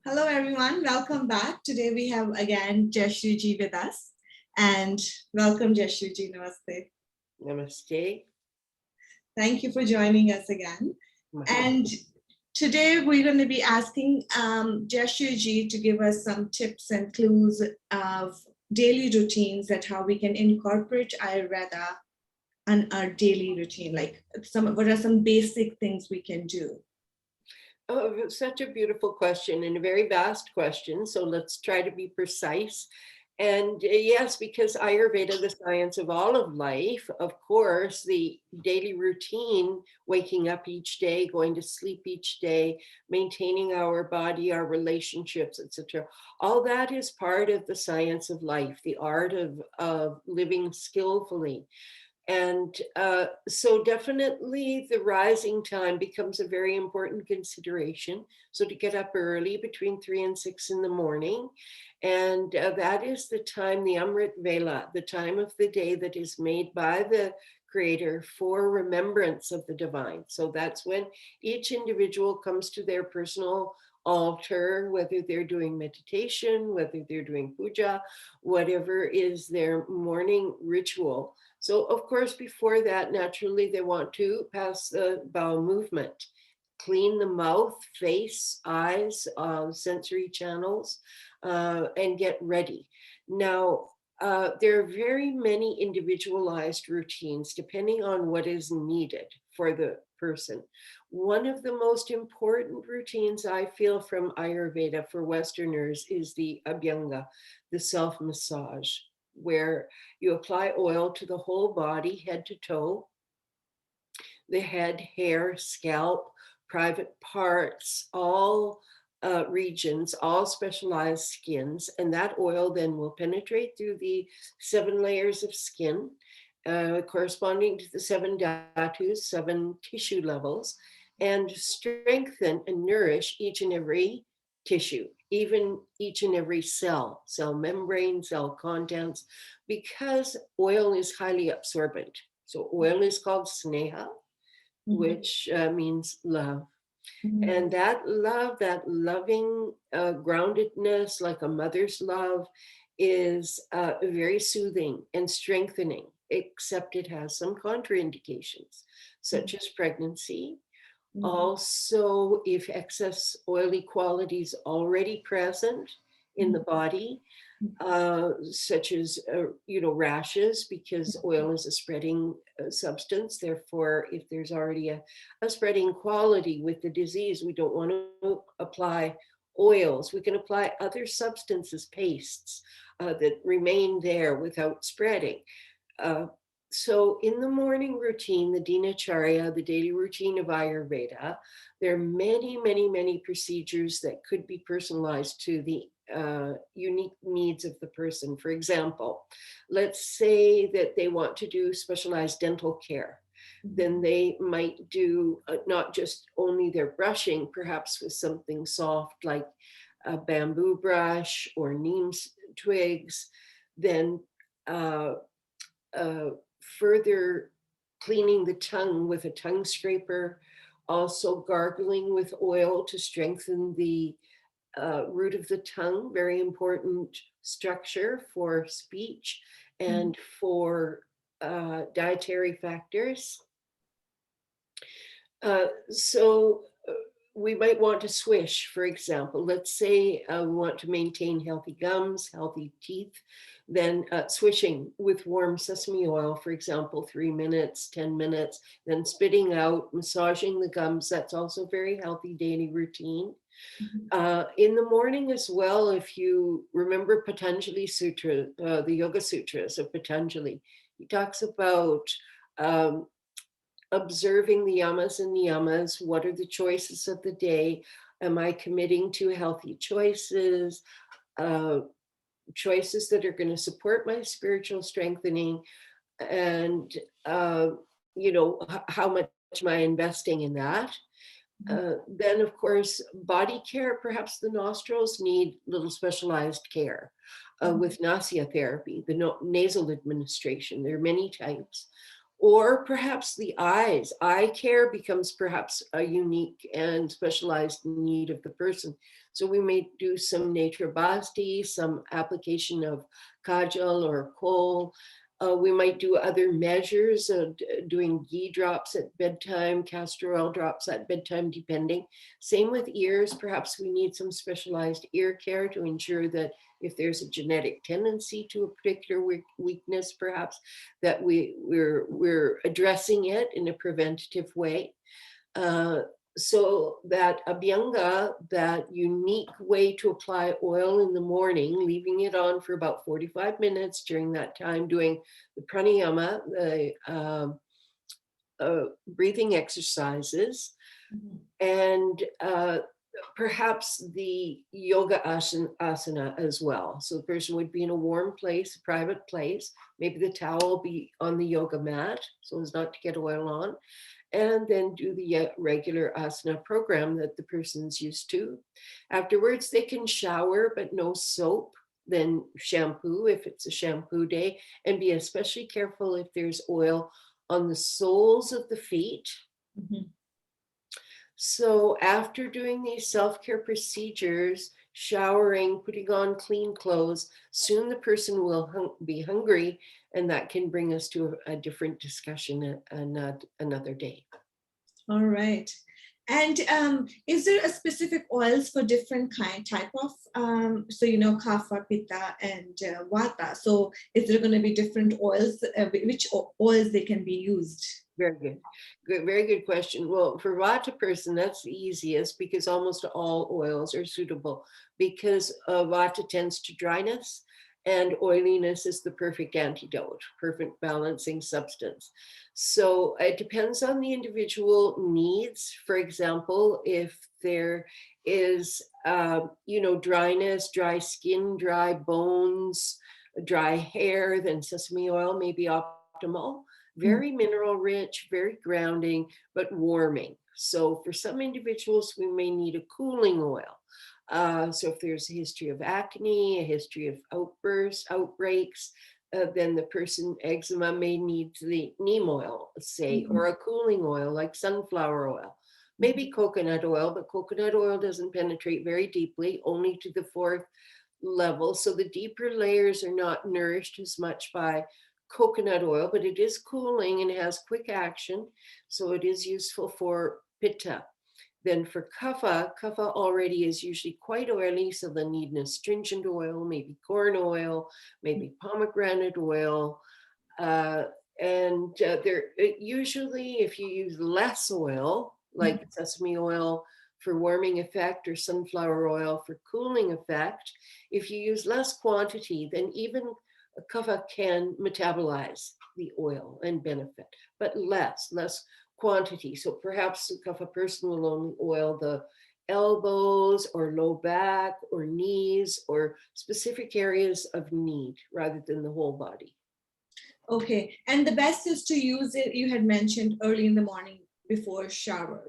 Hello, everyone. Welcome back. Today we have again Jaisri ji with us. And welcome, Jaisri ji. Namaste. Namaste. Thank you for joining us again. And today we're going to be asking Jaisri ji to give us some tips and clues of daily routines that how we can incorporate Ayurveda on our daily routine. Like what are some basic things we can do? Oh, such a beautiful question and a very vast question. So let's try to be precise. And yes, because Ayurveda, the science of all of life, of course, the daily routine, waking up each day, going to sleep each day, maintaining our body, our relationships, etc. All that is part of the science of life, the art of living skillfully. And so definitely the rising time becomes a very important consideration. So to get up early between 3 and 6 in the morning. And that is the time, the Amrit Vela, the time of the day that is made by the Creator for remembrance of the divine. So that's when each individual comes to their personal altar, whether they're doing meditation, whether they're doing puja, whatever is their morning ritual. So, of course, before that, naturally, they want to pass the bowel movement, clean the mouth, face, eyes, sensory channels, and get ready. Now, there are very many individualized routines depending on what is needed for the person. One of the most important routines I feel from Ayurveda for Westerners is the Abhyanga, the self massage, where you apply oil to the whole body, head to toe, the head, hair, scalp, private parts, all regions, all specialized skins. And that oil then will penetrate through the 7 layers of skin, corresponding to the 7 dhatus, 7 tissue levels, and strengthen and nourish each and every tissue, even each and every cell membrane, cell contents, because oil is highly absorbent. So oil is called sneha, which means love. And that love, that loving groundedness, like a mother's love, is very soothing and strengthening, except it has some contraindications, such as pregnancy. Also, if excess oily qualities already present in the body, such as rashes, because oil is a spreading substance. Therefore, if there's already a spreading quality with the disease, we don't want to apply oils. We can apply other substances, pastes that remain there without spreading. So in the morning routine, the Dinacharya, the daily routine of Ayurveda, there are many, many, many procedures that could be personalized to the unique needs of the person. For example, let's say that they want to do specialized dental care. Then they might do not just only their brushing, perhaps with something soft like a bamboo brush or neem twigs, then further cleaning the tongue with a tongue scraper, also gargling with oil to strengthen the root of the tongue, very important structure for speech and for dietary factors. So we might want to swish, for example. Let's say we want to maintain healthy gums, healthy teeth, then swishing with warm sesame oil, for example, 3 minutes, 10 minutes, then spitting out, massaging the gums. That's also very healthy daily routine. In the morning as well, if you remember Patanjali Sutra, the Yoga Sutras of Patanjali, he talks about observing the yamas and niyamas. What are the choices of the day? Am I committing to healthy choices? Choices that are going to support my spiritual strengthening, and how much am I investing in that? Then, of course, body care. Perhaps the nostrils need little specialized care with nasya therapy, the nasal administration. There are many types. Or perhaps the eyes. Eye care becomes perhaps a unique and specialized need of the person. So we may do some nature basti, some application of kajal or kohl. We might do other measures of doing ghee drops at bedtime, castor oil drops at bedtime, depending. Same with ears. Perhaps we need some specialized ear care to ensure that if there's a genetic tendency to a particular weakness, perhaps that we're addressing it in a preventative way. So that abhyanga, that unique way to apply oil in the morning, leaving it on for about 45 minutes during that time, doing the pranayama, the breathing exercises, and perhaps the yoga asana as well. So the person would be in a warm place, a private place. Maybe the towel will be on the yoga mat so as not to get oil on. And then do the regular asana program that the person's used to. Afterwards, they can shower, but no soap. Then shampoo if it's a shampoo day, and be especially careful if there's oil on the soles of the feet. Mhm. So after doing these self-care procedures, showering, putting on clean clothes, soon the person will be hungry, and that can bring us to a different discussion another day. All right. And is there a specific oils for different type of, so kapha, pitta, and vata? So is there going to be different oils, which oils they can be used? Very good. Very good question. Well, for Vata person, that's the easiest because almost all oils are suitable because Vata tends to dryness, and oiliness is the perfect antidote, perfect balancing substance. So it depends on the individual needs. For example, if there is, dryness, dry skin, dry bones, dry hair, then sesame oil may be optimal. Very mineral rich, very grounding, but warming. So for some individuals, we may need a cooling oil. So if there's a history of acne, a history of outbreaks, then the person eczema may need the neem oil, say, or a cooling oil like sunflower oil. Maybe coconut oil, but coconut oil doesn't penetrate very deeply, only to the fourth level. So the deeper layers are not nourished as much by coconut oil, but it is cooling and has quick action. So it is useful for pitta. Then for kapha already is usually quite oily. So they'll need an astringent oil, maybe corn oil, maybe pomegranate oil. Usually if you use less oil, like sesame oil for warming effect or sunflower oil for cooling effect, if you use less quantity, then even kapha can metabolize the oil and benefit, but less quantity. So perhaps the kapha person will only oil the elbows or low back or knees or specific areas of need rather than the whole body. Okay, and the best is to use it, you had mentioned, early in the morning before shower.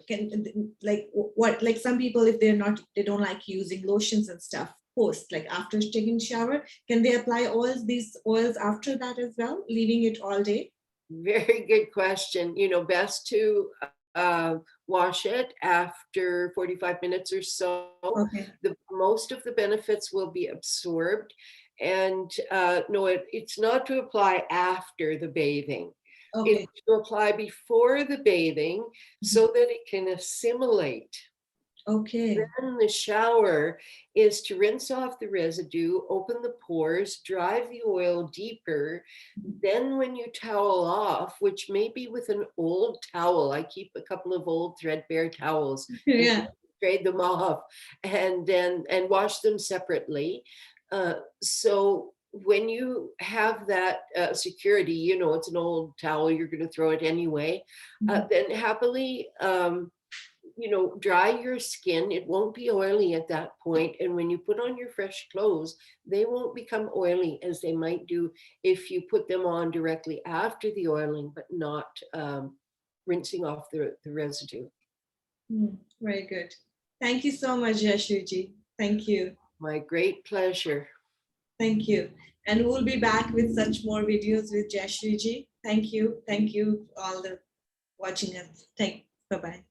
Like some people, if they don't like using lotions and stuff post, like after taking shower, can they apply these oils after that as well, leaving it all day? Very good question. Best to wash it after 45 minutes or so. Okay. Most of the benefits will be absorbed. And no, it's not to apply after the bathing. Okay. It's to apply before the bathing so that it can assimilate. Okay. Then the shower is to rinse off the residue, open the pores, drive the oil deeper. Then when you towel off, which may be with an old towel, I keep a couple of old threadbare towels, Yeah. trade them off, and wash them separately. So when you have that security, it's an old towel, you're going to throw it anyway, then happily, dry your skin. It won't be oily at that point. And when you put on your fresh clothes, they won't become oily as they might do if you put them on directly after the oiling, but not rinsing off the residue. Very good. Thank you so much, Jaisri. Thank you. My great pleasure. Thank you. And we'll be back with such more videos with Jaisri. Thank you. Thank you all the watching us. Bye-bye.